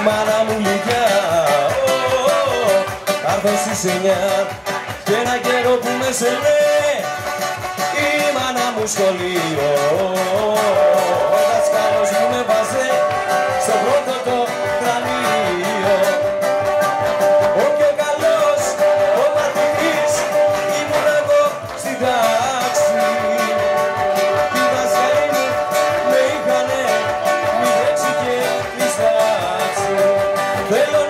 μάνα μου λυκιά, άρθω στις 9 και ένα καιρό που με σερνέ η μάνα μου σχολείο. Ο δασκάλος μου με βάζε στο πρώτο το κρανίο. Ο πιο καλός, ο μαθητής, ήμουν εγώ στην τάξη. Οι δασκάλοι μου με είχανε μη τρέξει και μη στάξει. Θέλω